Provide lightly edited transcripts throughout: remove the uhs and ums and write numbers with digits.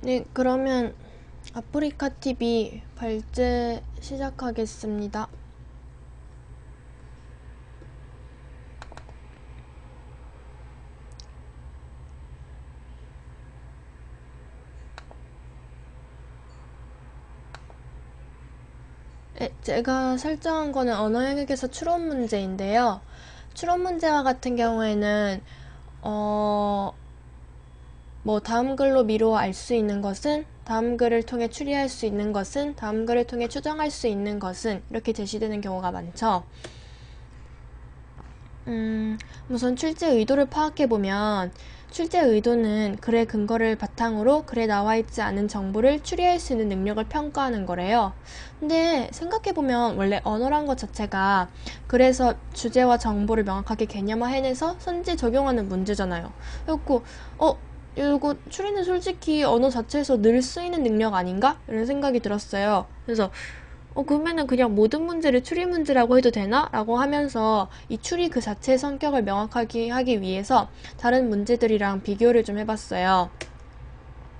네, 그러면 아프리카 TV 발제 시작하겠습니다. 네, 제가 설정한 거는 언어 영역에서 추론 문제인데요. 추론 문제와 같은 경우에는 어, 뭐 다음 글로 미루어 알 수 있는 것은, 다음 글을 통해 추리할 수 있는 것은, 다음 글을 통해 추정할 수 있는 것은 이렇게 제시되는 경우가 많죠. 우선 출제 의도를 파악해보면 출제 의도는 글의 근거를 바탕으로 글에 나와있지 않은 정보를 추리할 수 있는 능력을 평가하는 거래요. 근데 생각해보면 원래 언어란 것 자체가 글에서 주제와 정보를 명확하게 개념화해내서 선지에 적용하는 문제잖아요. 그래갖고 이거 추리는 솔직히 언어 자체에서 늘 쓰이는 능력 아닌가? 이런 생각이 들었어요. 그래서 그러면은 그냥 모든 문제를 추리 문제라고 해도 되나? 라고 하면서 이 추리 그 자체의 성격을 명확하게 하기 위해서 다른 문제들이랑 비교를 좀 해봤어요.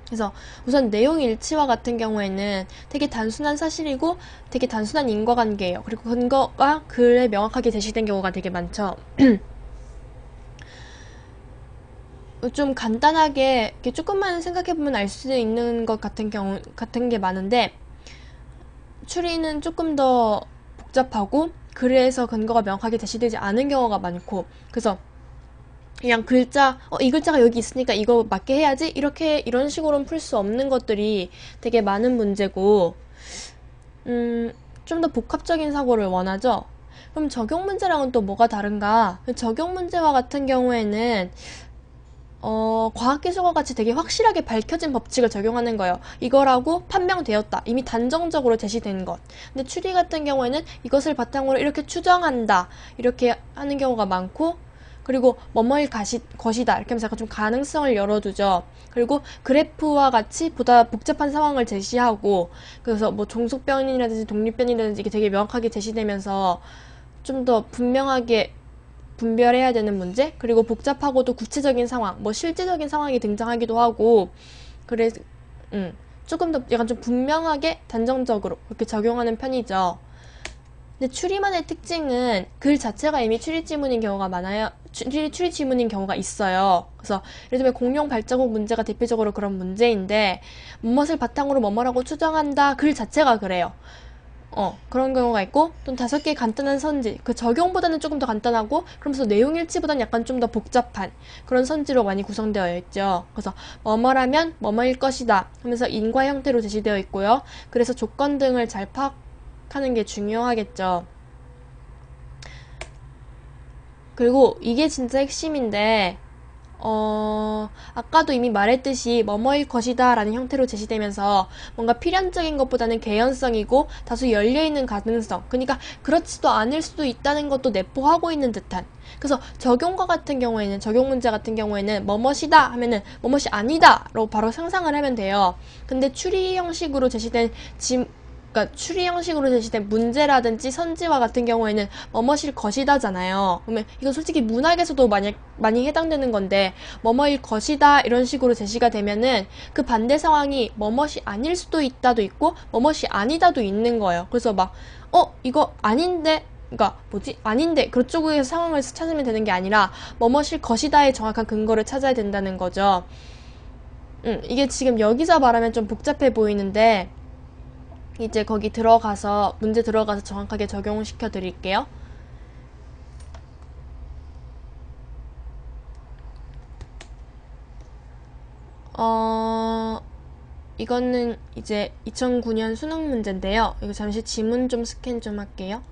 그래서 우선 내용 일치와 같은 경우에는 되게 단순한 사실이고 되게 단순한 인과관계예요. 그리고 근거가 글에 명확하게 제시된 경우가 되게 많죠. 좀 간단하게 이렇게 조금만 생각해보면 알 수 있는 것 같은 게 많은데, 추리는 조금 더 복잡하고 글에서 근거가 명확하게 제시되지 않은 경우가 많고, 그래서 그냥 글자 이 글자가 여기 있으니까 이거 맞게 해야지 이런 식으로는 풀 수 없는 것들이 되게 많은 문제고, 좀 더 복합적인 사고를 원하죠. 그럼 적용 문제랑은 또 뭐가 다른가? 적용 문제와 같은 경우에는 과학기술과 같이 되게 확실하게 밝혀진 법칙을 적용하는 거예요. 이거라고 판명되었다. 이미 단정적으로 제시된 것. 근데 추리 같은 경우에는 이것을 바탕으로 이렇게 추정한다. 이렇게 하는 경우가 많고, 그리고 뭐뭐일 것이다. 이렇게 하면서 약간 좀 가능성을 열어두죠. 그리고 그래프와 같이 보다 복잡한 상황을 제시하고, 그래서 뭐 종속변이라든지 독립변이라든지 이게 되게 명확하게 제시되면서 좀 더 분명하게 분별해야 되는 문제, 그리고 복잡하고도 구체적인 상황, 뭐 실제적인 상황이 등장하기도 하고, 그래서 조금 더 약간 좀 분명하게 단정적으로 그렇게 적용하는 편이죠. 근데 추리만의 특징은 글 자체가 이미 추리 지문인 경우가 많아요. 추리 지문인 경우가 있어요. 그래서 예를 들면 공룡 발자국 문제가 대표적으로 그런 문제인데, 무엇을 바탕으로 뭐뭐라고 추정한다 글 자체가 그래요. 그런 경우가 있고, 또 5개의 간단한 선지, 그 적용보다는 조금 더 간단하고, 그러면서 내용 일치보다는 약간 좀 더 복잡한 그런 선지로 많이 구성되어 있죠. 그래서 뭐뭐라면 뭐뭐일 것이다 하면서 인과 형태로 제시되어 있고요. 그래서 조건 등을 잘 파악하는 게 중요하겠죠. 그리고 이게 진짜 핵심인데, 아까도 이미 말했듯이 뭐뭐일 것이다 라는 형태로 제시되면서 뭔가 필연적인 것보다는 개연성이고 다소 열려있는 가능성, 그러니까 그렇지도 않을 수도 있다는 것도 내포하고 있는 듯한. 그래서 적용 문제 같은 경우에는 뭐뭇이다 하면은 뭐뭇이 아니다 라고 바로 상상을 하면 돼요. 근데 추리 형식으로 제시된 그러니까 추리 형식으로 제시된 문제라든지 선지와 같은 경우에는 뭐뭇일 것이다잖아요. 그러면 이거 솔직히 문학에서도 많이 해당되는 건데, 뭐뭐일 것이다 이런 식으로 제시가 되면은 그 반대 상황이 뭐뭇이 아닐 수도 있다도 있고 뭐뭇이 아니다도 있는 거예요. 그래서 막 이거 아닌데, 그러니까 뭐지? 아닌데 그쪽에서 상황을 찾으면 되는 게 아니라 뭐뭇일 것이다의 정확한 근거를 찾아야 된다는 거죠. 이게 지금 여기서 말하면 좀 복잡해 보이는데, 이제 거기 들어가서 문제 들어가서 정확하게 적용시켜 드릴게요. 어, 이거는 이제 2009년 수능 문제인데요. 이거 잠시 지문 좀 스캔 좀 할게요.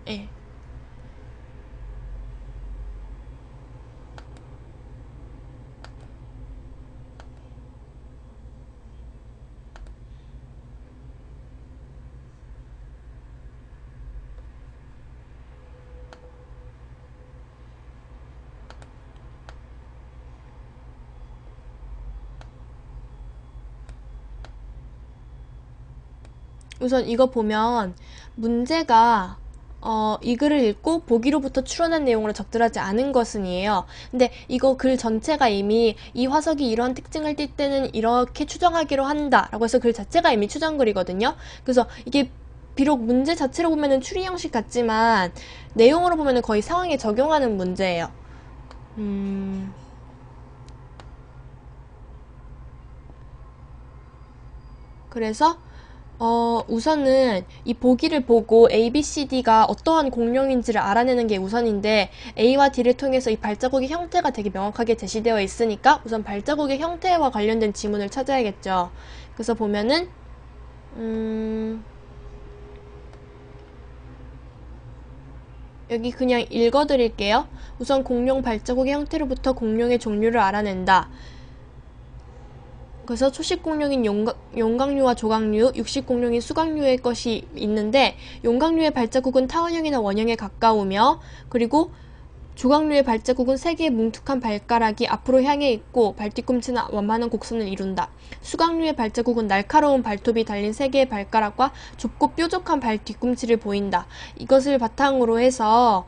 예. 우선 이거 보면 문제가 이 글을 읽고 보기로부터 추론한 내용으로 적절하지 않은 것은이에요. 근데 이거 글 전체가 이미 이 화석이 이런 특징을 띌 때는 이렇게 추정하기로 한다 라고 해서 글 자체가 이미 추정글이거든요. 그래서 이게 비록 문제 자체로 보면은 추리 형식 같지만 내용으로 보면은 거의 상황에 적용하는 문제예요. 그래서 우선은 이 보기를 보고 A, B, C, D가 어떠한 공룡인지를 알아내는 게 우선인데 A와 D를 통해서 이 발자국의 형태가 되게 명확하게 제시되어 있으니까 우선 발자국의 형태와 관련된 지문을 찾아야겠죠. 그래서 보면은 여기 그냥 읽어드릴게요. 우선 공룡 발자국의 형태로부터 공룡의 종류를 알아낸다. 그래서 초식공룡인 용각류와 조각류, 육식공룡인 수각류의 것이 있는데 용각류의 발자국은 타원형이나 원형에 가까우며 그리고 조각류의 발자국은 세 개의 뭉툭한 발가락이 앞으로 향해 있고 발뒤꿈치는 완만한 곡선을 이룬다. 수각류의 발자국은 날카로운 발톱이 달린 세 개의 발가락과 좁고 뾰족한 발뒤꿈치를 보인다. 이것을 바탕으로 해서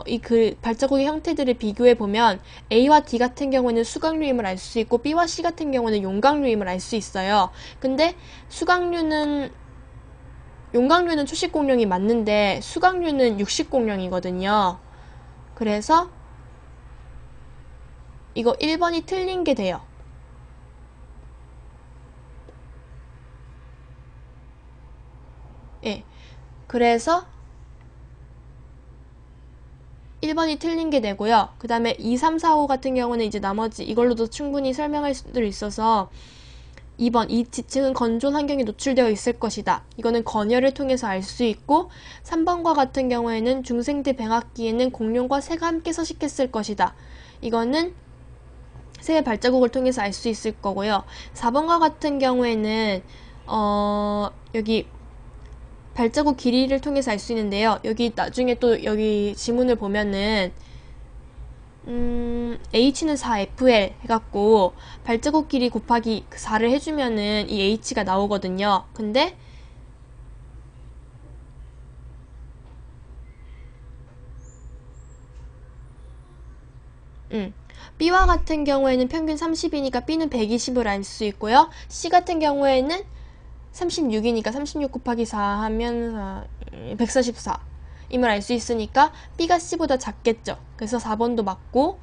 이 발자국의 형태들을 비교해보면 A와 D 같은 경우는 수각류임을 알 수 있고 B와 C 같은 경우는 용각류임을 알 수 있어요. 근데 용각류는 초식공룡이 맞는데 수각류는 육식공룡이거든요. 그래서 이거 1번이 틀린 게 돼요. 예. 그래서 1번이 틀린 게 되고요. 그 다음에 2, 3, 4, 5 같은 경우는 이제 나머지 이걸로도 충분히 설명할 수도 있어서 2번, 이 지층은 건조한 환경에 노출되어 있을 것이다. 이거는 건열을 통해서 알 수 있고 3번과 같은 경우에는 중생대 백악기에는 공룡과 새가 함께 서식했을 것이다. 이거는 새의 발자국을 통해서 알 수 있을 거고요. 4번과 같은 경우에는 여기 발자국 길이를 통해서 알 수 있는데요. 여기 나중에 또 여기 지문을 보면은 H는 4FL 해갖고 발자국 길이 곱하기 4를 해주면은 이 H가 나오거든요. 근데 B와 같은 경우에는 평균 30이니까 B는 120을 알 수 있고요. C 같은 경우에는 36이니까 36 곱하기 4 하면 144 임을 알 수 있으니까 B가 C보다 작겠죠. 그래서 4번도 맞고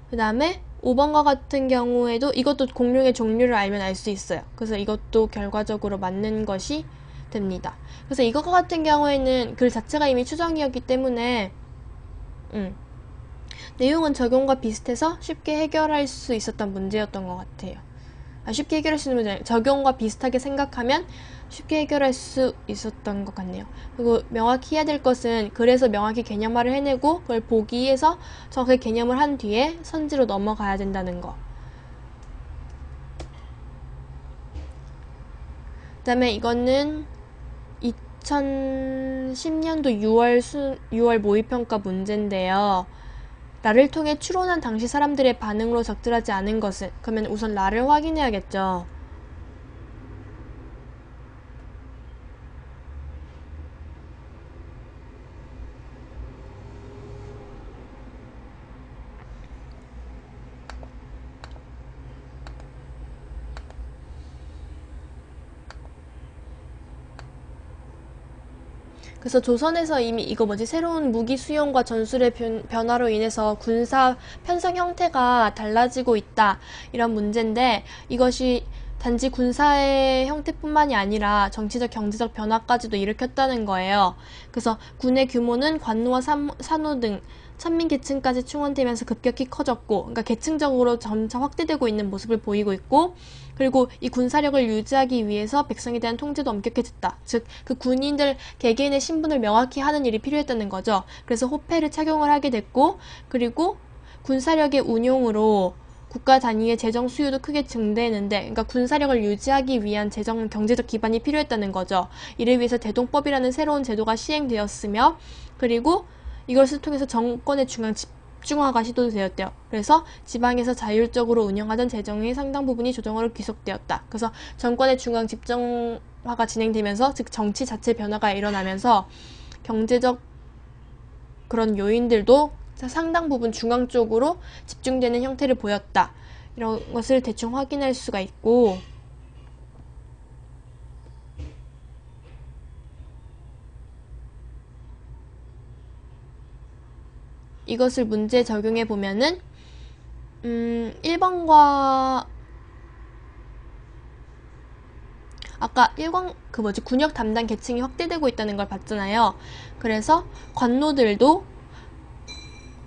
그 다음에 5번과 같은 경우에도 이것도 공룡의 종류를 알면 알 수 있어요. 그래서 이것도 결과적으로 맞는 것이 됩니다. 그래서 이것과 같은 경우에는 글 자체가 이미 추정이었기 때문에 내용은 적용과 비슷해서 쉽게 해결할 수 있었던 문제였던 것 같아요. 쉽게 해결할 수 있는 문제, 적용과 비슷하게 생각하면 쉽게 해결할 수 있었던 것 같네요. 그리고 명확히 해야 될 것은 글에서 명확히 개념화를 해내고 그걸 보기에서 정확하게 개념을 한 뒤에 선지로 넘어가야 된다는 거. 그 다음에 이거는 2010년도 6월 모의평가 문제인데요. 라를 통해 추론한 당시 사람들의 반응으로 적절하지 않은 것은? 그러면 우선 라를 확인해야겠죠. 그래서 조선에서 이미 이거 새로운 무기 수용과 전술의 변화로 인해서 군사 편성 형태가 달라지고 있다. 이런 문제인데 이것이 단지 군사의 형태뿐만이 아니라 정치적, 경제적 변화까지도 일으켰다는 거예요. 그래서 군의 규모는 관노와 산노 등 천민 계층까지 충원되면서 급격히 커졌고, 그러니까 계층적으로 점차 확대되고 있는 모습을 보이고 있고, 그리고 이 군사력을 유지하기 위해서 백성에 대한 통제도 엄격해졌다. 즉, 그 군인들 개개인의 신분을 명확히 하는 일이 필요했다는 거죠. 그래서 호패를 착용을 하게 됐고, 그리고 군사력의 운용으로 국가 단위의 재정 수요도 크게 증대했는데, 그러니까 군사력을 유지하기 위한 경제적 기반이 필요했다는 거죠. 이를 위해서 대동법이라는 새로운 제도가 시행되었으며, 그리고 이것을 통해서 정권의 집중화가 시도되었대요. 그래서 지방에서 자율적으로 운영하던 재정의 상당 부분이 조정으로 귀속되었다. 그래서 정권의 중앙 집중화가 진행되면서, 즉 정치 자체 변화가 일어나면서 경제적 그런 요인들도 상당 부분 중앙 쪽으로 집중되는 형태를 보였다. 이런 것을 대충 확인할 수가 있고, 이것을 문제에 적용해 보면은 1번과 아까 1권 군역 담당 계층이 확대되고 있다는 걸 봤잖아요. 그래서 관노들도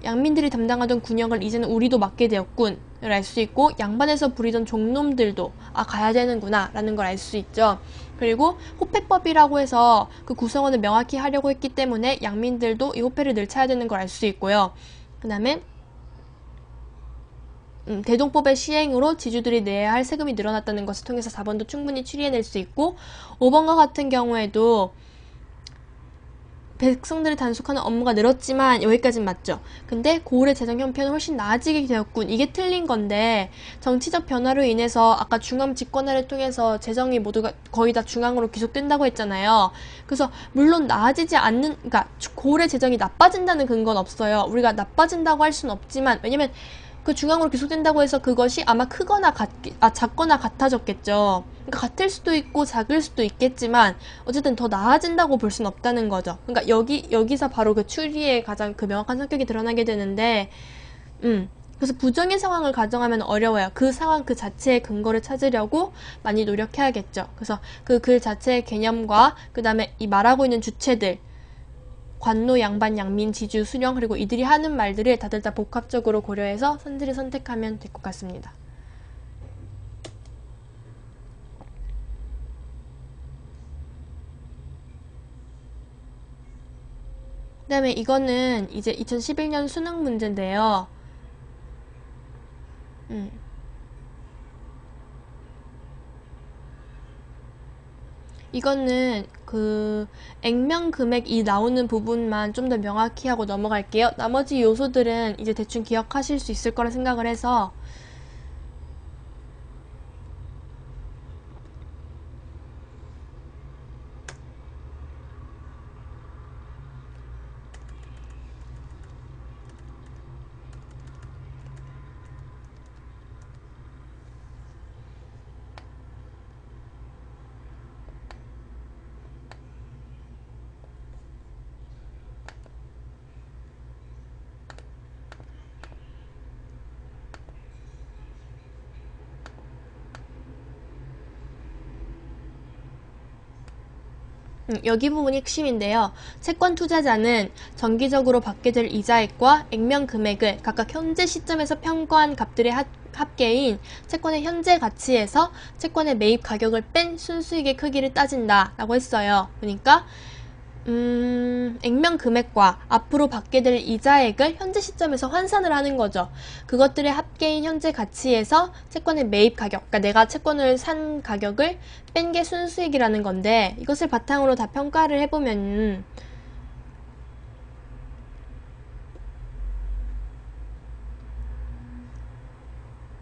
양민들이 담당하던 군역을 이제는 우리도 맡게 되었군을 알 수 있고, 양반에서 부리던 종놈들도 가야 되는구나 라는 걸 알 수 있죠. 그리고 호패법이라고 해서 그 구성원을 명확히 하려고 했기 때문에 양민들도 이 호패를 늘 차야 되는 걸 알 수 있고요. 그 다음에 대동법의 시행으로 지주들이 내야 할 세금이 늘어났다는 것을 통해서 4번도 충분히 추리해낼 수 있고, 5번과 같은 경우에도 백성들이 단속하는 업무가 늘었지만 여기까진 맞죠. 근데 고을의 재정 형편은 훨씬 나아지게 되었군. 이게 틀린 건데, 정치적 변화로 인해서 아까 중앙 집권화를 통해서 재정이 모두가 거의 다 중앙으로 귀속된다고 했잖아요. 그래서 물론 나아지지 않는, 그러니까 고을의 재정이 나빠진다는 근거는 없어요. 우리가 나빠진다고 할 수는 없지만, 왜냐면 그 중앙으로 귀속된다고 해서 그것이 아마 크거나 작거나 같아졌겠죠. 그러니까 같을 수도 있고 작을 수도 있겠지만 어쨌든 더 나아진다고 볼 수는 없다는 거죠. 그러니까 여기서 바로 그 추리의 가장 그 명확한 성격이 드러나게 되는데, 그래서 부정의 상황을 가정하면 어려워요. 그 상황 그 자체의 근거를 찾으려고 많이 노력해야겠죠. 그래서 그 글 자체의 개념과 그 다음에 이 말하고 있는 주체들, 관노, 양반, 양민, 지주, 수령, 그리고 이들이 하는 말들을 다들 다 복합적으로 고려해서 선지를 선택하면 될 것 같습니다. 그 다음에 이거는 이제 2011년 수능 문제인데요. 이거는 그 액면 금액이 나오는 부분만 좀 더 명확히 하고 넘어갈게요. 나머지 요소들은 이제 대충 기억하실 수 있을 거라 생각을 해서, 여기 부분이 핵심인데요. 채권 투자자는 정기적으로 받게 될 이자액과 액면 금액을 각각 현재 시점에서 평가한 값들의 합계인 채권의 현재 가치에서 채권의 매입 가격을 뺀 순수익의 크기를 따진다 라고 했어요. 그러니까 액면 금액과 앞으로 받게 될 이자액을 현재 시점에서 환산을 하는 거죠. 그것들의 합계인 현재 가치에서 채권의 매입 가격, 그러니까 내가 채권을 산 가격을 뺀 게 순수익이라는 건데, 이것을 바탕으로 다 평가를 해보면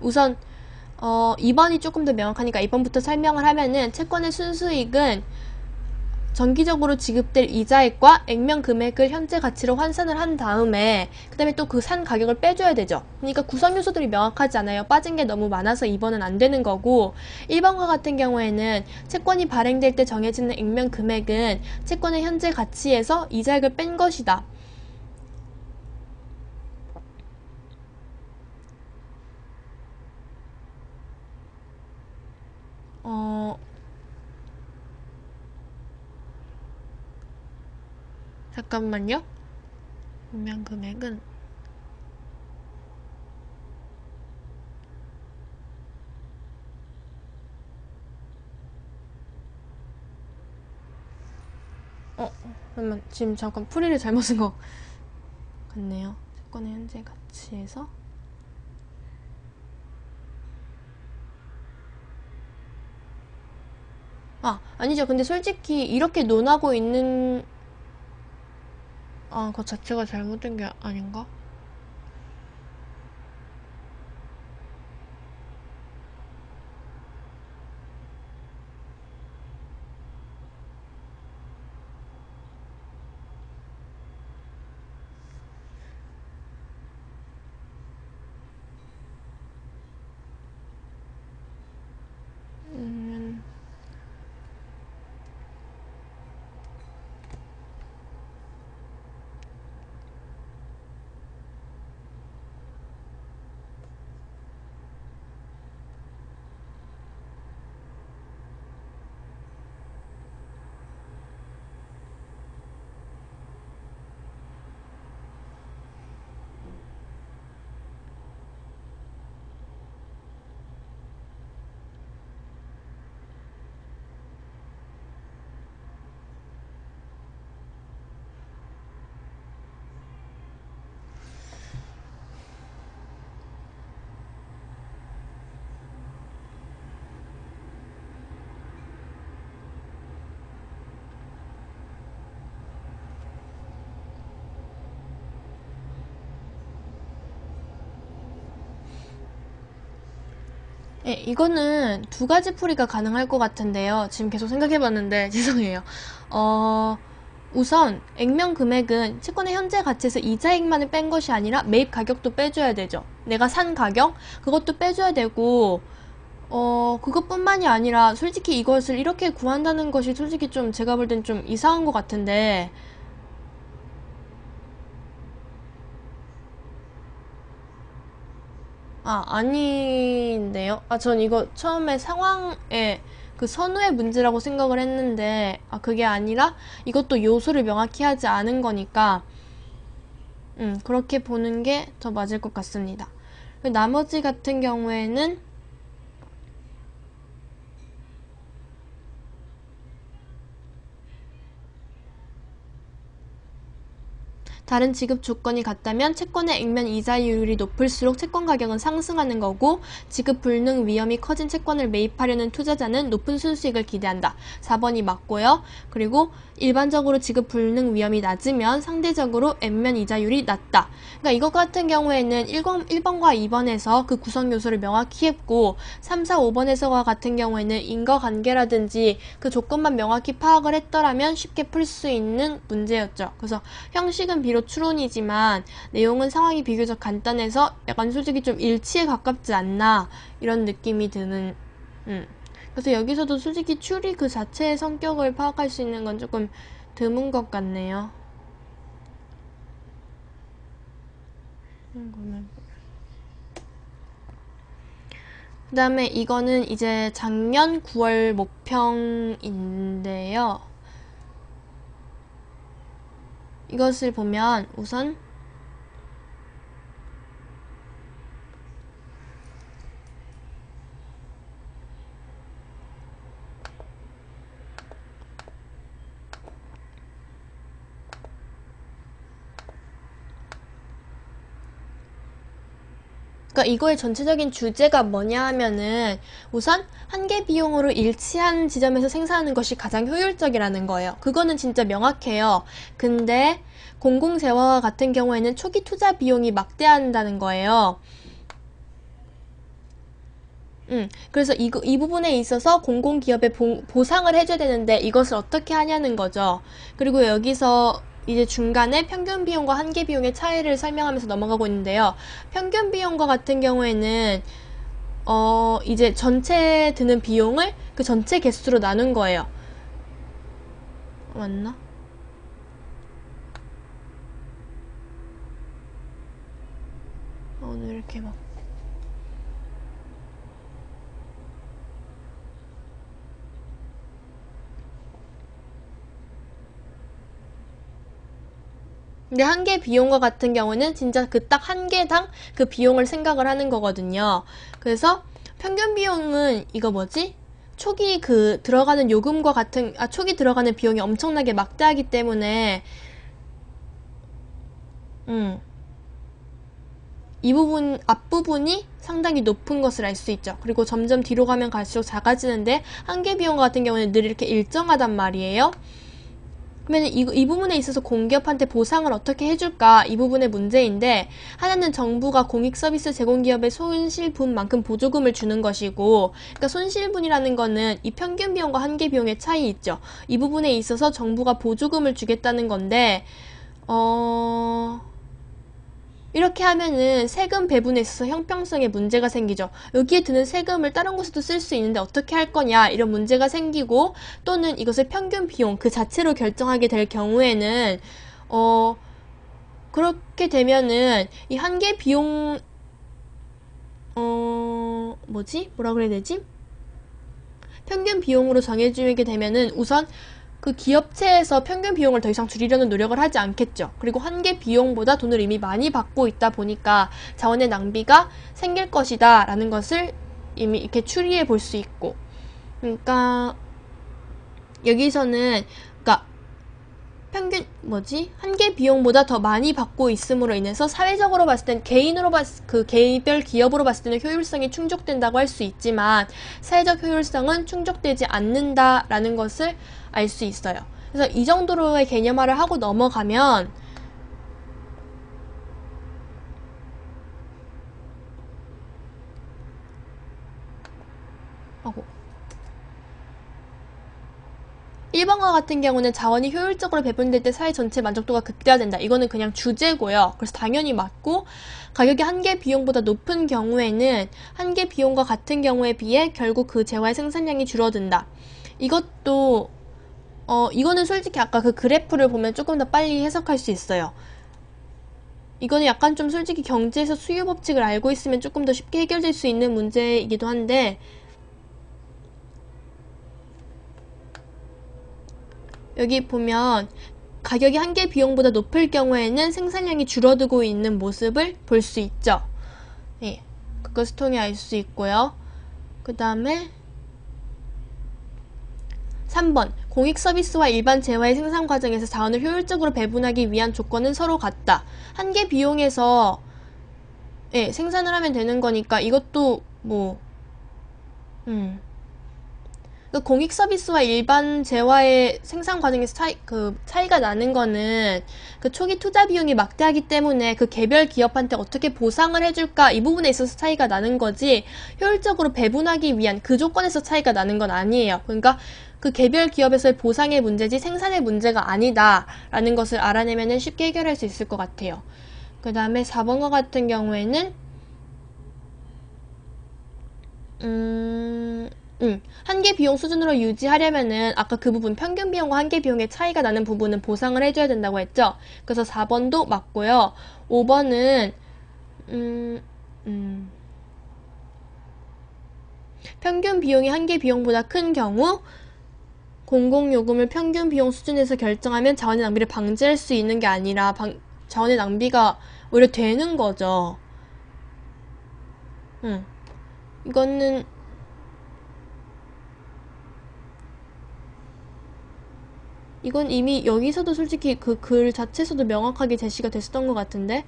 우선 2번이 조금 더 명확하니까 2번부터 설명을 하면은, 채권의 순수익은 정기적으로 지급될 이자액과 액면 금액을 현재 가치로 환산을 한 다음에 그 다음에 또 그 산 가격을 빼줘야 되죠. 그러니까 구성 요소들이 명확하지 않아요. 빠진 게 너무 많아서 2번은 안 되는 거고, 1번과 같은 경우에는 채권이 발행될 때 정해지는 액면 금액은 채권의 현재 가치에서 이자액을 뺀 것이다. 잠깐만요. 액면 금액은 잠깐만, 지금 잠깐 풀이를 잘못 쓴 것 같네요. 채권의 현재 가치에서 아니죠. 근데 솔직히 이렇게 논하고 있는 그거 자체가 잘못된 게 아닌가? 예, 이거는 두 가지 풀이가 가능할 것 같은데요. 지금 계속 생각해봤는데 죄송해요. 어, 우선 액면 금액은 채권의 현재 가치에서 이자액만을 뺀 것이 아니라 매입 가격도 빼줘야 되죠. 내가 산 가격 그것도 빼줘야 되고 그것뿐만이 아니라 솔직히 이것을 이렇게 구한다는 것이 솔직히 좀 제가 볼 땐 좀 이상한 것 같은데 아닌데요? 전 이거 처음에 상황에 그 선우의 문제라고 생각을 했는데, 그게 아니라 이것도 요소를 명확히 하지 않은 거니까, 그렇게 보는 게 더 맞을 것 같습니다. 나머지 같은 경우에는 다른 지급 조건이 같다면 채권의 액면 이자율이 높을수록 채권 가격은 상승하는 거고 지급 불능 위험이 커진 채권을 매입하려는 투자자는 높은 순수익을 기대한다. 4번이 맞고요. 그리고 일반적으로 지급 불능 위험이 낮으면 상대적으로 액면 이자율이 낮다. 그러니까 이것 같은 경우에는 1번과 2번에서 그 구성 요소를 명확히 했고 3, 4, 5번에서와 같은 경우에는 인과관계라든지 그 조건만 명확히 파악을 했더라면 쉽게 풀 수 있는 문제였죠. 그래서 형식은 비록 추론이지만 내용은 상황이 비교적 간단해서 약간 솔직히 좀 일치에 가깝지 않나 이런 느낌이 드는 그래서 여기서도 솔직히 추리 그 자체의 성격을 파악할 수 있는 건 조금 드문 것 같네요. 그 다음에 이거는 이제 작년 9월 모평인데요. 이것을 보면 우선 그러니까 이거의 전체적인 주제가 뭐냐 하면은 우선 한계 비용으로 일치한 지점에서 생산하는 것이 가장 효율적이라는 거예요. 그거는 진짜 명확해요. 근데 공공재화와 같은 경우에는 초기 투자 비용이 막대한다는 거예요. 그래서 이 부분에 있어서 공공기업에 보상을 해줘야 되는데 이것을 어떻게 하냐는 거죠. 그리고 여기서 이제 중간에 평균 비용과 한계 비용의 차이를 설명하면서 넘어가고 있는데요. 평균 비용과 같은 경우에는 이제 전체 드는 비용을 그 전체 개수로 나눈 거예요. 맞나? 오늘 이렇게 막 근데 한개 비용과 같은 경우는 진짜 그 딱 한 개당 그 비용을 생각을 하는 거거든요. 그래서 평균 비용은 이거 뭐지? 초기 그 들어가는 요금과 같은 초기 들어가는 비용이 엄청나게 막대하기 때문에 이 부분 앞부분이 상당히 높은 것을 알 수 있죠. 그리고 점점 뒤로 가면 갈수록 작아지는데 한개 비용 같은 경우는 늘 이렇게 일정하단 말이에요. 그러면 이 부분에 있어서 공기업한테 보상을 어떻게 해줄까? 이 부분의 문제인데 하나는 정부가 공익서비스 제공기업의 손실분만큼 보조금을 주는 것이고 그러니까 손실분이라는 거는 이 평균 비용과 한계 비용의 차이 있죠. 이 부분에 있어서 정부가 보조금을 주겠다는 건데 이렇게 하면은 세금 배분에 있어서 형평성에 문제가 생기죠. 여기에 드는 세금을 다른 곳에도 쓸 수 있는데 어떻게 할 거냐 이런 문제가 생기고 또는 이것을 평균 비용 그 자체로 결정하게 될 경우에는 그렇게 되면은 이 한계 비용 뭐라 그래야 되지? 평균 비용으로 정해지게 되면은 우선 그 기업체에서 평균 비용을 더 이상 줄이려는 노력을 하지 않겠죠. 그리고 한계 비용보다 돈을 이미 많이 받고 있다 보니까 자원의 낭비가 생길 것이다 라는 것을 이미 이렇게 추리해 볼 수 있고 그러니까 여기서는 그러니까 평균 한계 비용보다 더 많이 받고 있음으로 인해서 사회적으로 봤을 땐 그 개인별 기업으로 봤을 때는 효율성이 충족된다고 할 수 있지만 사회적 효율성은 충족되지 않는다라는 것을 알 수 있어요. 그래서 이 정도로의 개념화를 하고 넘어가면 1번과 같은 경우는 자원이 효율적으로 배분될 때 사회 전체 만족도가 극대화된다. 이거는 그냥 주제고요. 그래서 당연히 맞고, 가격이 한 개 비용보다 높은 경우에는 한 개 비용과 같은 경우에 비해 결국 그 재화의 생산량이 줄어든다. 이것도 이거는 솔직히 아까 그 그래프를 보면 조금 더 빨리 해석할 수 있어요. 이거는 약간 좀 솔직히 경제에서 수요 법칙을 알고 있으면 조금 더 쉽게 해결될 수 있는 문제이기도 한데, 여기 보면 가격이 한 개 비용보다 높을 경우에는 생산량이 줄어들고 있는 모습을 볼 수 있죠. 예, 그것을 통해 알 수 있고요. 그 다음에 3번 공익 서비스와 일반 재화의 생산 과정에서 자원을 효율적으로 배분하기 위한 조건은 서로 같다. 한 개 비용에서 생산을 하면 되는 거니까 이것도 그 공익 서비스와 일반 재화의 생산 과정에서 차이가 나는 거는 그 초기 투자 비용이 막대하기 때문에 그 개별 기업한테 어떻게 보상을 해줄까 이 부분에 있어서 차이가 나는 거지, 효율적으로 배분하기 위한 그 조건에서 차이가 나는 건 아니에요. 그러니까 그 개별 기업에서의 보상의 문제지 생산의 문제가 아니다라는 것을 알아내면 쉽게 해결할 수 있을 것 같아요. 그 다음에 4번과 같은 경우에는 한 개 비용 수준으로 유지하려면은 아까 그 부분 평균 비용과 한 개 비용의 차이가 나는 부분은 보상을 해줘야 된다고 했죠. 그래서 4번도 맞고요. 5번은 평균 비용이 한 개 비용보다 큰 경우 공공요금을 평균 비용 수준에서 결정하면 자원의 낭비를 방지할 수 있는 게 아니라 자원의 낭비가 오히려 되는 거죠. 이거는 이건 이미 여기서도 솔직히 그 글 자체에서도 명확하게 제시가 됐었던 것 같은데.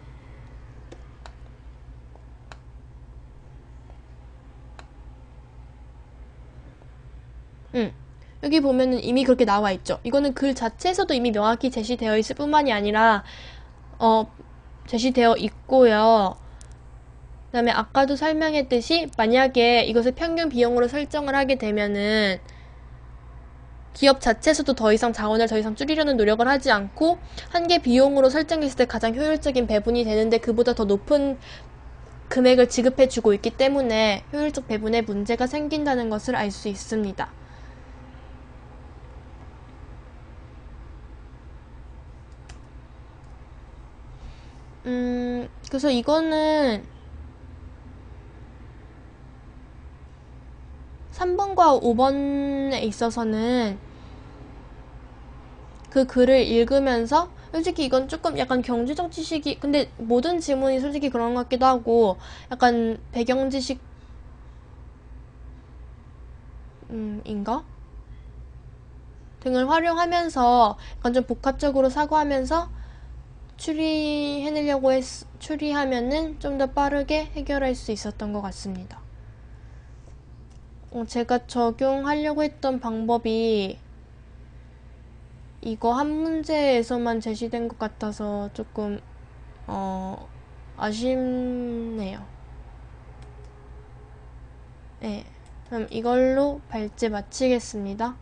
여기 보면은 이미 그렇게 나와 있죠. 이거는 글 자체에서도 이미 명확히 제시되어 있을 뿐만이 아니라 제시되어 있고요. 그 다음에 아까도 설명했듯이 만약에 이것을 평균 비용으로 설정을 하게 되면은 기업 자체에서도 더 이상 자원을 더 이상 줄이려는 노력을 하지 않고 한 개 비용으로 설정했을 때 가장 효율적인 배분이 되는데 그보다 더 높은 금액을 지급해주고 있기 때문에 효율적 배분에 문제가 생긴다는 것을 알 수 있습니다. 그래서 이거는 3번과 5번에 있어서는 그 글을 읽으면서 솔직히 이건 조금 약간 경제적 지식이, 근데 모든 지문이 솔직히 그런 것 같기도 하고 약간 배경 지식 인가? 등을 활용하면서 약간 좀 복합적으로 사고하면서 추리하면은 좀 더 빠르게 해결할 수 있었던 것 같습니다. 제가 적용하려고 했던 방법이 이거 한 문제에서만 제시된 것 같아서 조금 아쉽네요. 네, 그럼 이걸로 발제 마치겠습니다.